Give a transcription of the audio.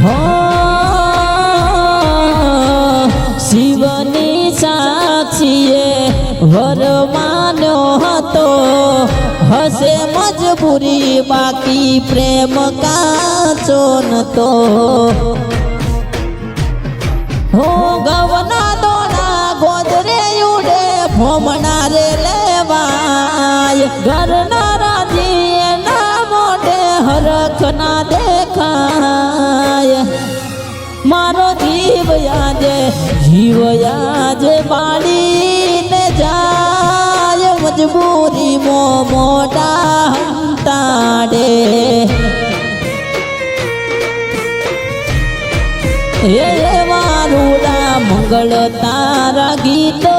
હો શિવની સાક્ષીએ વર માન્યો હતો, હશે મજબૂરી બાકી પ્રેમ કાચો નતો. હો ગવના દોણા ગોદરે ઉડે ભોમણા રે લેવાય, ઘરના રાજી એના મોઢે હરખ ના દેખાય. મારો જીવ યાજે બાળીને જાય, મજબૂરી મોટા હંતાડે. હે વારુડા મંગળ તારા ગીતો